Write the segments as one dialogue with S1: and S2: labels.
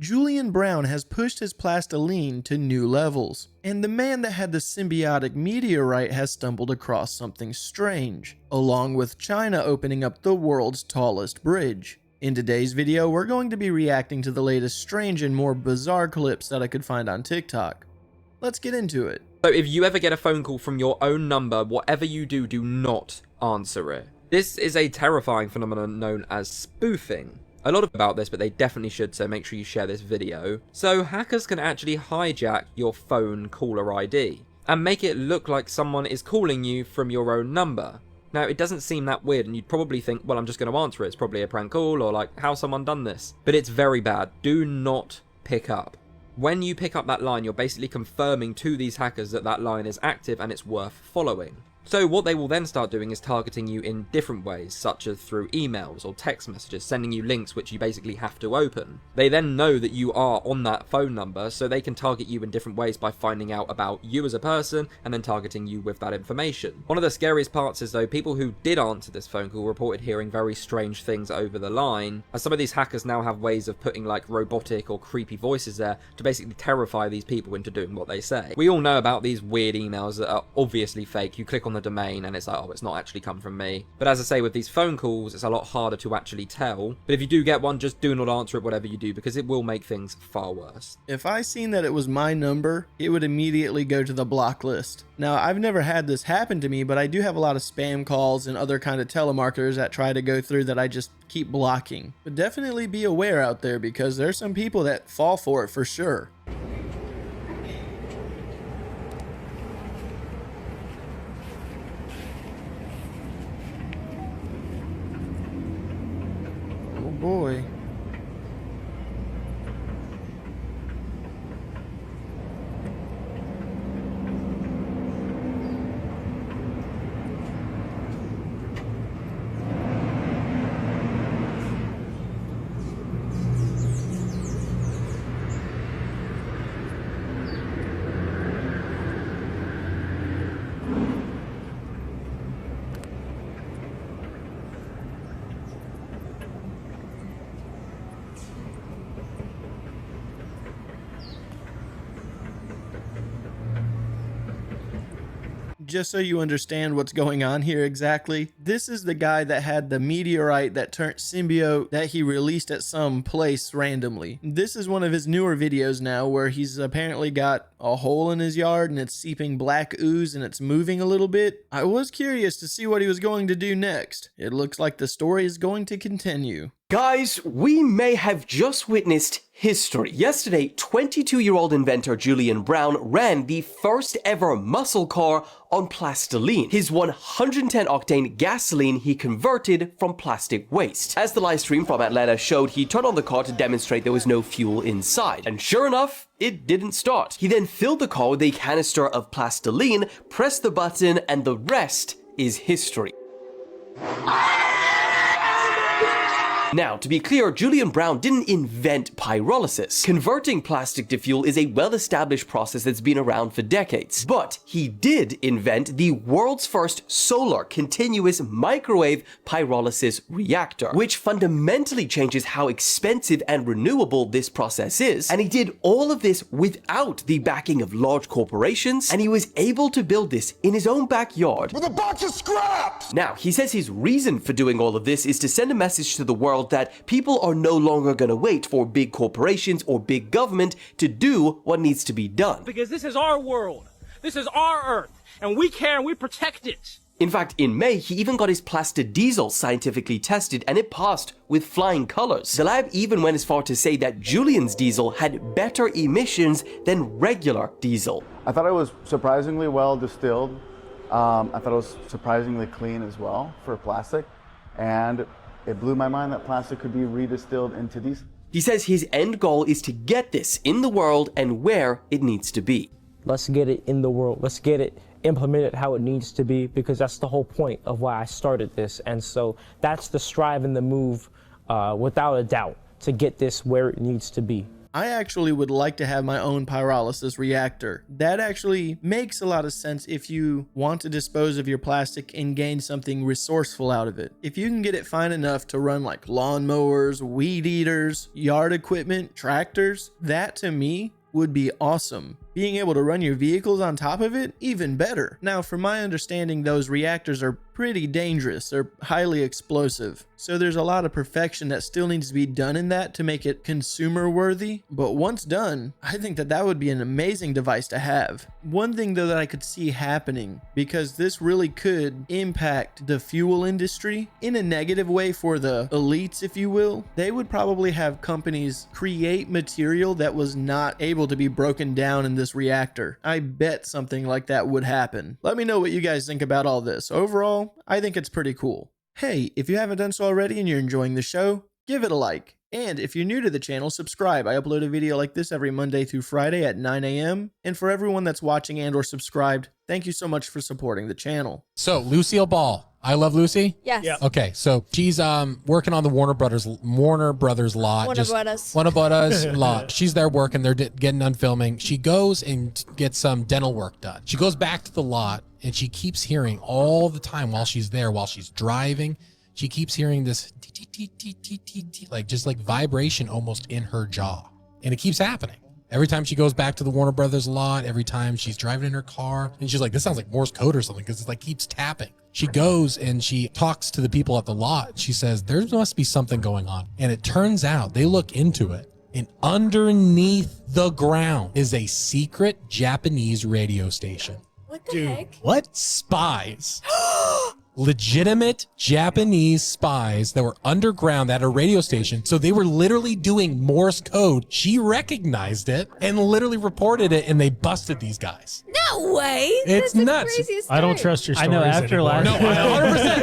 S1: Julian Brown has pushed his plastiline to new levels, and the man that had the symbiotic meteorite has stumbled across something strange, along with China opening up the world's tallest bridge. In today's video, we're going to be reacting to the latest strange and more bizarre clips that I could find on TikTok. Let's get into it.
S2: So if you ever get a phone call from your own number, whatever you do, do not answer it. This is a terrifying phenomenon known as spoofing. A lot about this, but they definitely should, so make sure you share this video. So hackers can actually hijack your phone caller ID and make it look like someone is calling you from your own number. Now, it doesn't seem that weird, and you'd probably think, well, I'm just going to answer it. It's probably a prank call, or like, how's someone done this? But it's very bad. Do not pick up. When you pick up that line, you're basically confirming to these hackers that that line is active and it's worth following. So what they will then start doing is targeting you in different ways, such as through emails or text messages, sending you links which you basically have to open. They then know that you are on that phone number, so they can target you in different ways by finding out about you as a person and then targeting you with that information. One of the scariest parts is though, people who did answer this phone call reported hearing very strange things over the line, as some of these hackers now have ways of putting like robotic or creepy voices there to basically terrify these people into doing what they say. We all know about these weird emails that are obviously fake. You click on the domain and it's like, oh, it's not actually come from me. But as I say, with these phone calls, it's a lot harder to actually tell. But if you do get one, just do not answer it, whatever you do, because it will make things far worse.
S1: If I seen that it was my number, it would immediately go to the block list. Now, I've never had this happen to me, but I do have a lot of spam calls and other kind of telemarketers that try to go through that I just keep blocking. But definitely be aware out there, because there's some people that fall for it for sure. Boy. Just so you understand what's going on here exactly, this is the guy that had the meteorite that turned symbiote that he released at some place randomly. This is one of his newer videos now where he's apparently got a hole in his yard and it's seeping black ooze and it's moving a little bit. I was curious to see what he was going to do next. It looks like the story is going to continue.
S3: Guys, we may have just witnessed history. Yesterday, 22-year-old inventor Julian Brown ran the first ever muscle car on plastiline. His 110-octane gasoline he converted from plastic waste. As the live stream from Atlanta showed, he turned on the car to demonstrate there was no fuel inside. And sure enough, it didn't start. He then filled the car with a canister of plastiline, pressed the button, and the rest is history. Now, to be clear, Julian Brown didn't invent pyrolysis. Converting plastic to fuel is a well-established process that's been around for decades. But he did invent the world's first solar continuous microwave pyrolysis reactor, which fundamentally changes how expensive and renewable this process is. And he did all of this without the backing of large corporations, and he was able to build this in his own backyard
S4: with a box of scraps!
S3: Now, he says his reason for doing all of this is to send a message to the world that people are no longer going to wait for big corporations or big government to do what needs to be done.
S5: Because this is our world, this is our Earth, and we care and we protect it.
S3: In fact, in May, he even got his plastic diesel scientifically tested and it passed with flying colors. The lab even went as far to say that Julian's diesel had better emissions than regular diesel.
S6: I thought it was surprisingly well distilled. I thought it was surprisingly clean as well for plastic. And it blew my mind that plastic could be redistilled into diesel.
S3: He says his end goal is to get this in the world and where it needs to be.
S7: Let's get it in the world. Let's get it implemented how it needs to be, because that's the whole point of why I started this. And so that's the strive and the move, without a doubt, to get this where it needs to be.
S1: I actually would like to have my own pyrolysis reactor. That actually makes a lot of sense if you want to dispose of your plastic and gain something resourceful out of it. If you can get it fine enough to run like lawnmowers, weed eaters, yard equipment, tractors, that to me would be awesome. Being able to run your vehicles on top of it, even better. Now, from my understanding, those reactors are pretty dangerous. They're highly explosive. So there's a lot of perfection that still needs to be done in that to make it consumer worthy. But once done, I think that that would be an amazing device to have. One thing though that I could see happening, because this really could impact the fuel industry in a negative way for the elites, if you will, they would probably have companies create material that was not able to be broken down in this reactor. I bet something like that would happen. Let me know what you guys think about all this. Overall, I think it's pretty cool. Hey, if you haven't done so already and you're enjoying the show, give it a like. And if you're new to the channel, subscribe. I upload a video like this every Monday through Friday at 9 a.m. And for everyone that's watching and or subscribed, thank you so much for supporting the channel.
S4: So Lucille Ball, I Love Lucy.
S8: Yes. Yep.
S4: Okay, so she's working on the Warner Brothers lot. Warner Brothers lot. She's there working. They're getting done filming. She goes and gets some dental work done. She goes back to the lot and she keeps hearing all the time while she's there, while she's driving. She keeps hearing this like just like vibration almost in her jaw, and it keeps happening. Every time she goes back to the Warner Brothers lot, every time she's driving in her car, and she's like, this sounds like Morse code or something, because it's like keeps tapping. She goes and she talks to the people at the lot. She says, there must be something going on. And it turns out they look into it, and underneath the ground is a secret Japanese radio station.
S8: What the heck?
S4: What? Spies. Legitimate Japanese spies that were underground at a radio station. So they were literally doing Morse code. She recognized it and literally reported it, and they busted these guys.
S8: No way.
S4: It's
S8: That's the
S4: nuts.
S8: craziest
S9: I don't
S8: story.
S9: trust your
S7: I
S9: stories
S7: know after
S9: anymore.
S7: last.
S4: No,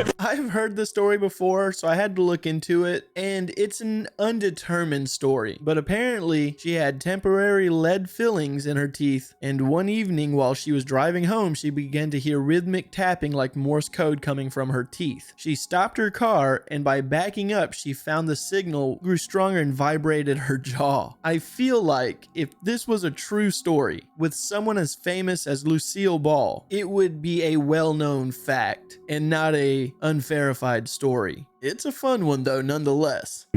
S4: 100%.
S1: I've heard the story before, so I had to look into it, and it's an undetermined story. But apparently, she had temporary lead fillings in her teeth, and one evening while she was driving home, she began to hear rhythmic tapping like Morse code coming from her teeth. She stopped her car, and by backing up, she found the signal grew stronger and vibrated her jaw. I feel like if this was a true story, with someone as famous as Lucille Ball, it would be a well-known fact and not a unverified story. It's a fun one though, nonetheless.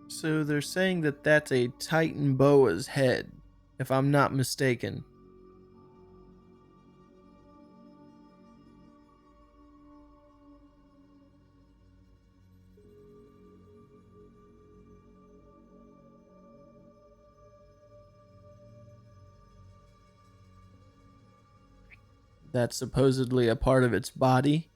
S1: So they're saying that that's a Titan boa's head, if I'm not mistaken. That's supposedly a part of its body.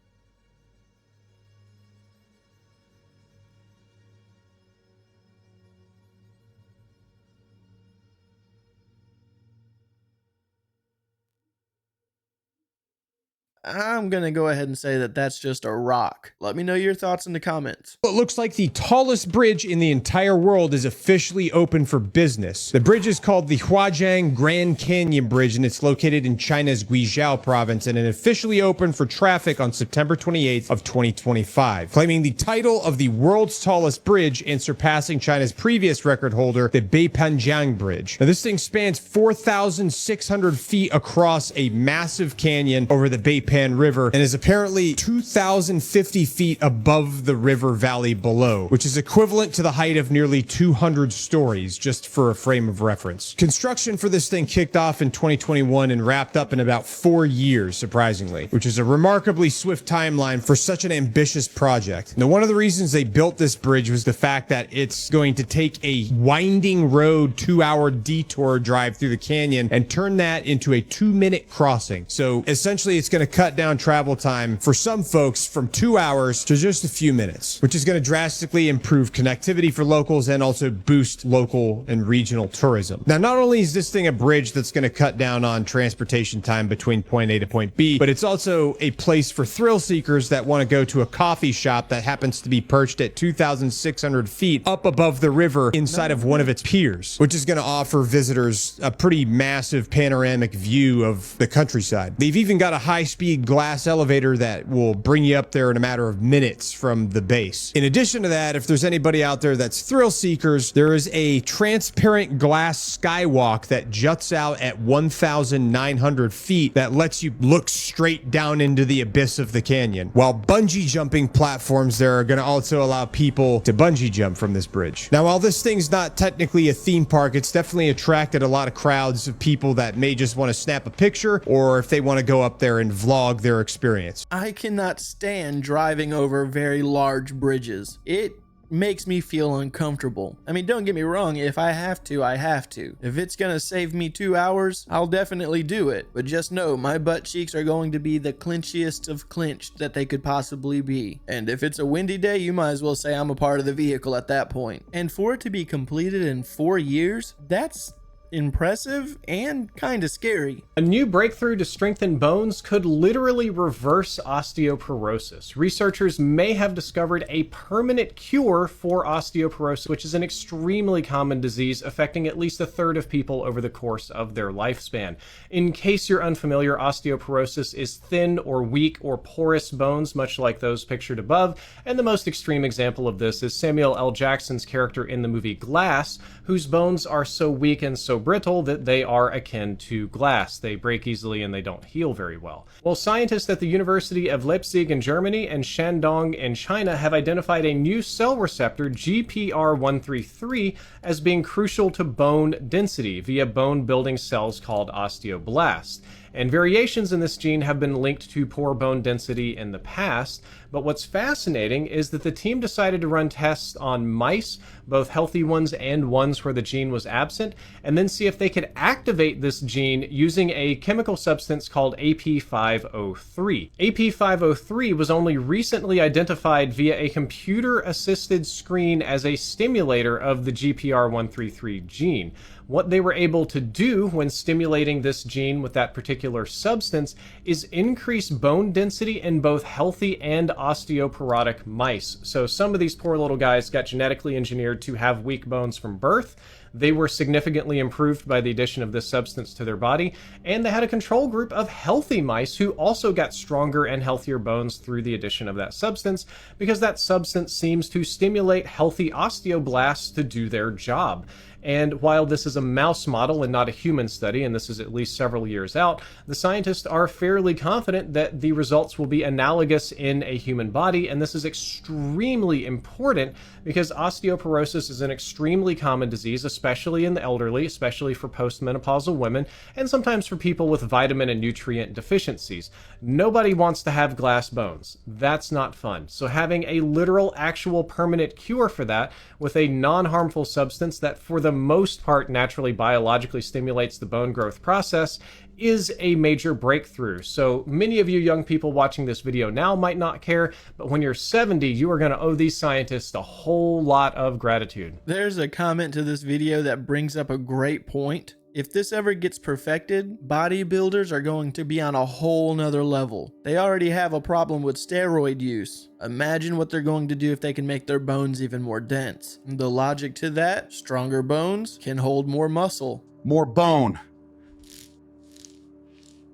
S1: I'm gonna go ahead and say that that's just a rock. Let me know your thoughts in the comments.
S9: It looks like the tallest bridge in the entire world is officially open for business. The bridge is called the Huajiang Grand Canyon Bridge, and it's located in China's Guizhou province, and it officially opened for traffic on September 28th of 2025, claiming the title of the world's tallest bridge and surpassing China's previous record holder, the Beipanjiang Bridge. Now, this thing spans 4,600 feet across a massive canyon over the Beipan River and is apparently 2,050 feet above the river valley below, which is equivalent to the height of nearly 200 stories, just for a frame of reference. Construction for this thing kicked off in 2021 and wrapped up in about 4 years, surprisingly, which is a remarkably swift timeline for such an ambitious project. Now, one of the reasons they built this bridge was the fact that it's going to take a winding road 2-hour detour drive through the canyon and turn that into a 2-minute crossing. So essentially, it's going to cut down travel time for some folks from 2 hours to just a few minutes, which is going to drastically improve connectivity for locals and also boost local and regional tourism. Now, not only is this thing a bridge that's going to cut down on transportation time between point A to point B, but it's also a place for thrill seekers that want to go to a coffee shop that happens to be perched at 2,600 feet up above the river inside of one of its piers, which is going to offer visitors a pretty massive panoramic view of the countryside. They've even got a high-speed glass elevator that will bring you up there in a matter of minutes from the base. In addition to that, if there's anybody out there that's thrill seekers, there is a transparent glass skywalk that juts out at 1,900 feet that lets you look straight down into the abyss of the canyon, while bungee jumping platforms there are going to also allow people to bungee jump from this bridge. Now, while this thing's not technically a theme park, it's definitely attracted a lot of crowds of people that may just want to snap a picture, or if they want to go up there and vlog their experience.
S1: I cannot stand driving over very large bridges. It makes me feel uncomfortable. I mean, don't get me wrong, if I have to, I have to. If it's gonna save me 2 hours, I'll definitely do it. But just know, my butt cheeks are going to be the clinchiest of clinched that they could possibly be. And if it's a windy day, you might as well say I'm a part of the vehicle at that point. And for it to be completed in 4 years, that's impressive and kind of scary.
S8: A new breakthrough to strengthen bones could literally reverse osteoporosis. Researchers may have discovered a permanent cure for osteoporosis, which is an extremely common disease affecting at least a third of people over the course of their lifespan. In case you're unfamiliar, osteoporosis is thin or weak or porous bones, much like those pictured above, and the most extreme example of this is Samuel L. Jackson's character in the movie Glass, whose bones are so weak and so brittle that they are akin to glass. They break easily and they don't heal very well. Well, scientists at the University of Leipzig in Germany and Shandong in China have identified a new cell receptor, GPR133, as being crucial to bone density via bone-building cells called osteoblasts. And variations in this gene have been linked to poor bone density in the past, but what's fascinating is that the team decided to run tests on mice, both healthy ones and ones where the gene was absent, and then see if they could activate this gene using a chemical substance called AP503. AP503 was only recently identified via a computer-assisted screen as a stimulator of the GPR133 gene. What they were able to do when stimulating this gene with that particular substance is increase bone density in both healthy and osteoporotic mice. So some of these poor little guys got genetically engineered to have weak bones from birth. They were significantly improved by the addition of this substance to their body, and they had a control group of healthy mice who also got stronger and healthier bones through the addition of that substance, because that substance seems to stimulate healthy osteoblasts to do their job. And while this is a mouse model and not a human study, and this is at least several years out, the scientists are fairly confident that the results will be analogous in a human body, and this is extremely important because osteoporosis is an extremely common disease, especially in the elderly, especially for postmenopausal women, and sometimes for people with vitamin and nutrient deficiencies. Nobody wants to have glass bones. That's not fun. So having a literal, actual, permanent cure for that with a non-harmful substance that for the most part naturally biologically stimulates the bone growth process is a major breakthrough. So many of you young people watching this video now might not care, but when you're 70, you are going to owe these scientists a whole lot of gratitude.
S1: There's a comment to this video that brings up a great point. If this ever gets perfected, bodybuilders are going to be on a whole nother level. They already have a problem with steroid use. Imagine what they're going to do if they can make their bones even more dense. The logic to that, stronger bones can hold more muscle.
S10: More bone.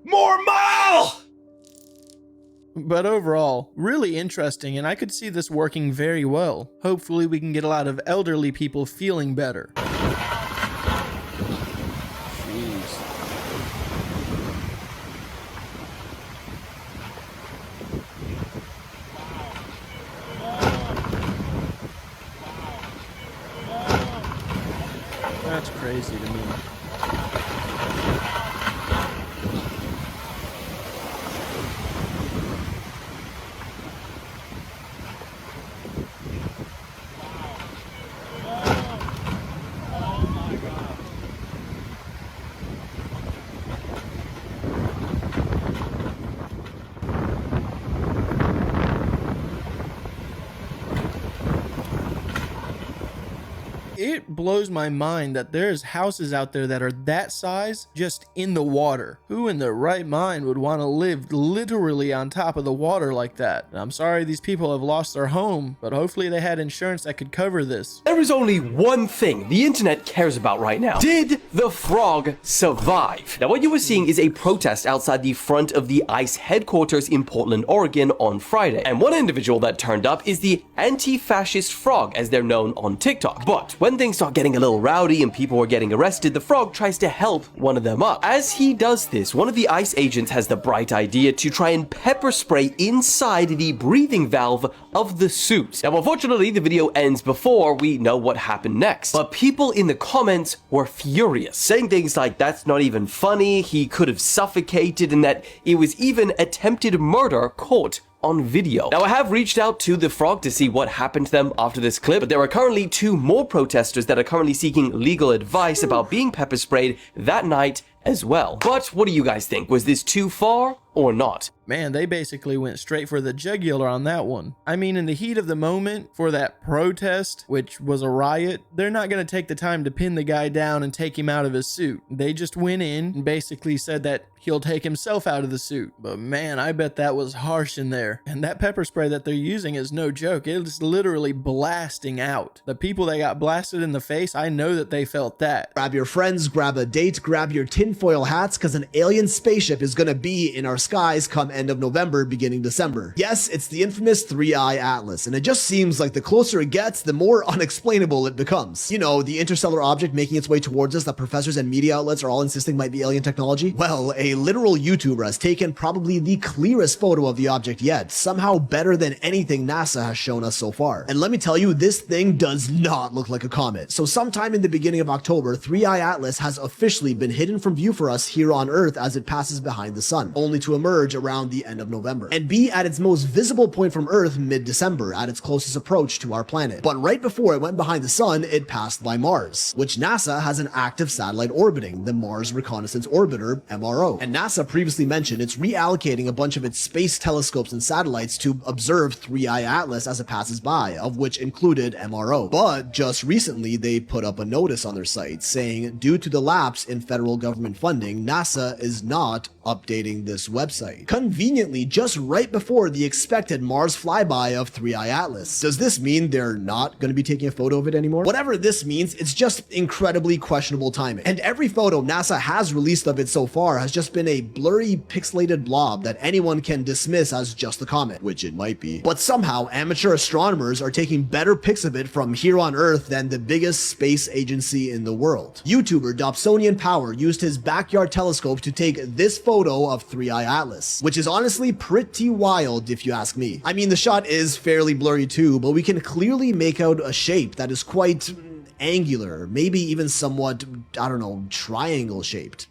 S10: More mile!
S1: But overall, really interesting, and I could see this working very well. Hopefully we can get a lot of elderly people feeling better. That's crazy to me. It blows my mind that there's houses out there that are that size just in the water. Who in their right mind would want to live literally on top of the water like that? I'm sorry these people have lost their home, but hopefully they had insurance that could cover this.
S3: There is only one thing the internet cares about right now. Did the frog survive? Now, what you were seeing is a protest outside the front of the ICE headquarters in Portland, Oregon on Friday. And one individual that turned up is the anti-fascist frog, as they're known on TikTok. But when things start getting a little rowdy and people are getting arrested, the frog tries to help one of them up. As he does this, one of the ICE agents has the bright idea to try and pepper spray inside the breathing valve of the suit. Now, unfortunately, the video ends before we know what happened next. But people in the comments were furious, saying things like, that's not even funny, he could have suffocated, and that it was even attempted murder caught on video. Now, I have reached out to the frog to see what happened to them after this clip, but there are currently 2 more protesters that are currently seeking legal advice about being pepper sprayed that night as well. But what do you guys think? Was this too far or not?
S1: Man, they basically went straight for the jugular on that one. I mean, in the heat of the moment for that protest, which was a riot, they're not going to take the time to pin the guy down and take him out of his suit. They just went in and basically said that he'll take himself out of the suit. But man, I bet that was harsh in there. And that pepper spray that they're using is no joke. It is literally blasting out. The people that got blasted in the face, I know that they felt that.
S11: Grab your friends, grab a date, grab your tinfoil hats, because an alien spaceship is going to be in our skies come end of November, beginning December. Yes, it's the infamous 3i Atlas, and it just seems like the closer it gets, the more unexplainable it becomes. You know, the interstellar object making its way towards us that professors and media outlets are all insisting might be alien technology. Well, a literal YouTuber has taken probably the clearest photo of the object yet, somehow better than anything NASA has shown us so far. And let me tell you, this thing does not look like a comet. So sometime in the beginning of October, 3i Atlas has officially been hidden from view for us here on Earth as it passes behind the sun, only to emerge around the end of November, and be at its most visible point from Earth mid-December at its closest approach to our planet. But right before it went behind the sun, it passed by Mars, which NASA has an active satellite orbiting, the Mars Reconnaissance Orbiter, MRO. And NASA previously mentioned it's reallocating a bunch of its space telescopes and satellites to observe 3i Atlas as it passes by, of which included MRO. But just recently, they put up a notice on their site saying, due to the lapse in federal government funding, NASA is not updating this website. Conveniently, just right before the expected Mars flyby of 3i Atlas. Does this mean they're not going to be taking a photo of it anymore? Whatever this means, it's just incredibly questionable timing. And every photo NASA has released of it so far has just been a blurry, pixelated blob that anyone can dismiss as just a comet, which it might be. But somehow, amateur astronomers are taking better pics of it from here on Earth than the biggest space agency in the world. YouTuber Dobsonian Power used his backyard telescope to take this photo of 3i Atlas, which is honestly pretty wild if you ask me. I mean, the shot is fairly blurry too, but we can clearly make out a shape that is quite angular, maybe even somewhat, I don't know, triangle shaped.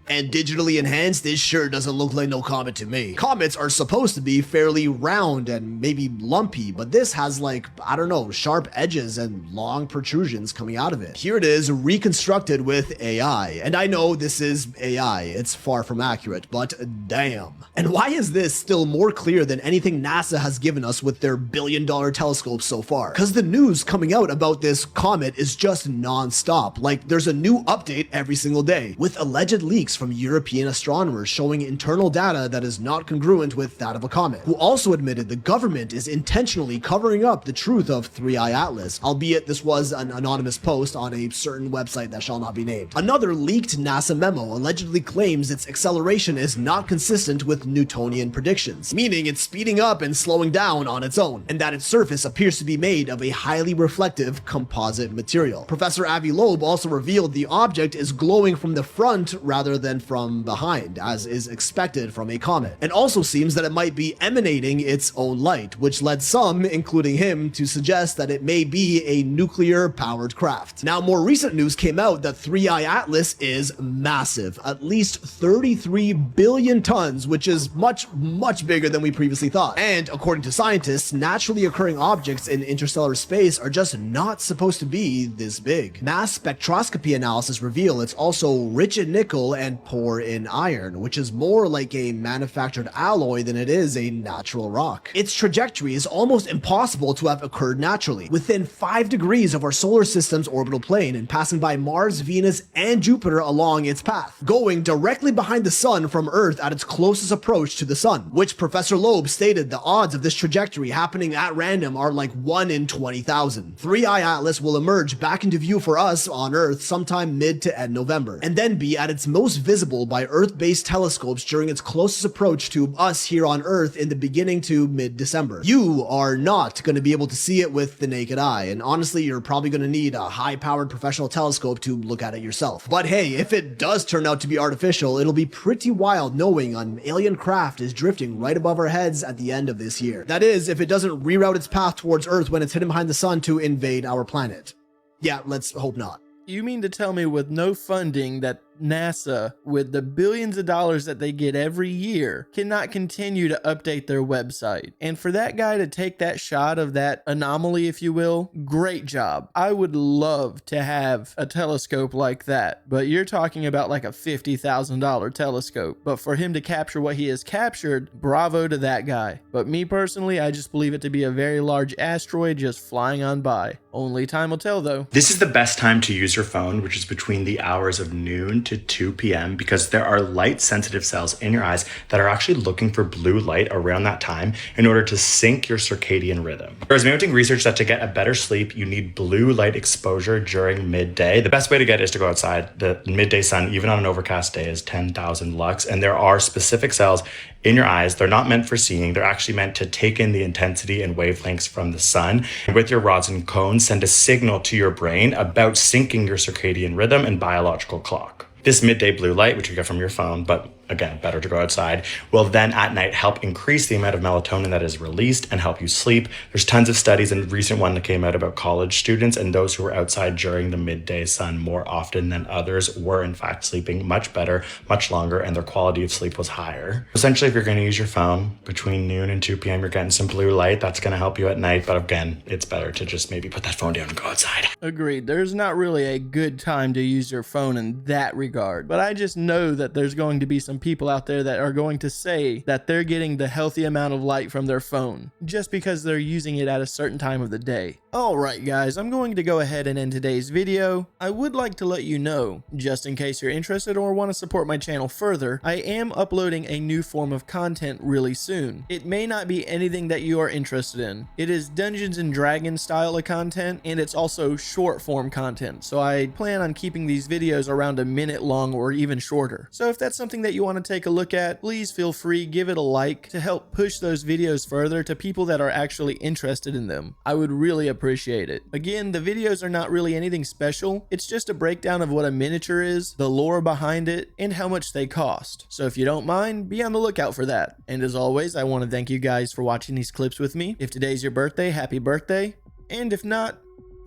S11: And digitally enhanced, this sure doesn't look like no comet to me. Comets are supposed to be fairly round and maybe lumpy, but this has like, I don't know, sharp edges and long protrusions coming out of it. Here it is, reconstructed with AI. And I know this is AI, it's far from accurate, but damn. And why is this still more clear than anything NASA has given us with their billion-dollar telescopes so far? Because the news coming out about this comet is just non-stop. Like, there's a new update every single day, with alleged leaks from European astronomers showing internal data that is not congruent with that of a comet, who also admitted the government is intentionally covering up the truth of 3i Atlas, albeit this was an anonymous post on a certain website that shall not be named. Another leaked NASA memo allegedly claims its acceleration is not consistent with Newtonian predictions, meaning it's speeding up and slowing down on its own, and that its surface appears to be made of a highly reflective composite material. Professor Avi Loeb also revealed the object is glowing from the front rather than from behind, as is expected from a comet, and also seems that it might be emanating its own light, which led some, including him, to suggest that it may be a nuclear-powered craft. Now, more recent news came out that 3i Atlas is massive, at least 33 billion tons, which is much, much bigger than we previously thought. And according to scientists, naturally occurring objects in interstellar space are just not supposed to be this big. Mass spectroscopy analysis reveal it's also rich in nickel and 90% poor in iron, which is more like a manufactured alloy than it is a natural rock. Its trajectory is almost impossible to have occurred naturally, within 5 degrees of our solar system's orbital plane and passing by Mars, Venus, and Jupiter along its path, going directly behind the sun from Earth at its closest approach to the sun, which Professor Loeb stated the odds of this trajectory happening at random are like 1 in 20,000. 3i Atlas will emerge back into view for us on Earth sometime mid to end November, and then be at its most visible by Earth-based telescopes during its closest approach to us here on Earth in the beginning to mid-December. You are not going to be able to see it with the naked eye, and honestly, you're probably going to need a high-powered professional telescope to look at it yourself. But hey, if it does turn out to be artificial, it'll be pretty wild knowing an alien craft is drifting right above our heads at the end of this year. That is, if it doesn't reroute its path towards Earth when it's hidden behind the sun to invade our planet. Yeah, let's hope not.
S1: You mean to tell me with no funding that NASA, with the billions of dollars that they get every year, cannot continue to update their website? And for that guy to take that shot of that anomaly, if you will, great job. I would love to have a telescope like that, but you're talking about like a $50,000 telescope. But for him to capture what he has captured, bravo to that guy. But me personally, I just believe it to be a very large asteroid just flying on by. Only time will tell though.
S12: This is the best time to use your phone, which is between the hours of noon to 2 p.m. because there are light sensitive cells in your eyes that are actually looking for blue light around that time in order to sync your circadian rhythm. There's mounting research that to get a better sleep, you need blue light exposure during midday. The best way to get it is to go outside. The midday sun, even on an overcast day, is 10,000 lux, and there are specific cells in your eyes. They're not meant for seeing. They're actually meant to take in the intensity and wavelengths from the sun. And with your rods and cones, send a signal to your brain about syncing your circadian rhythm and biological clock. This midday blue light, which you get from your phone, but again, better to go outside, will then at night help increase the amount of melatonin that is released and help you sleep. There's tons of studies, and a recent one that came out about college students and those who were outside during the midday sun more often than others were in fact sleeping much better, much longer, and their quality of sleep was higher. Essentially, if you're going to use your phone between noon and 2 p.m., you're getting some blue light. That's going to help you at night, but again, it's better to just maybe put that phone down and go outside.
S1: Agreed. There's not really a good time to use your phone in that regard, but I just know that there's going to be some people out there that are going to say that they're getting the healthy amount of light from their phone just because they're using it at a certain time of the day. Alright guys, I'm going to go ahead and end today's video. I would like to let you know, just in case you're interested or want to support my channel further, I am uploading a new form of content really soon. It may not be anything that you are interested in. It is Dungeons and Dragons style of content, and it's also short form content, so I plan on keeping these videos around a minute long or even shorter. So if that's something that you want to take a look at, please feel free, give it a like to help push those videos further to people that are actually interested in them. I would really appreciate it. Again, the videos are not really anything special. It's just a breakdown of what a miniature is, the lore behind it, and how much they cost. So if you don't mind, be on the lookout for that. And as always, I want to thank you guys for watching these clips with me. If today's your birthday, happy birthday. And if not,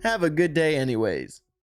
S1: have a good day anyways.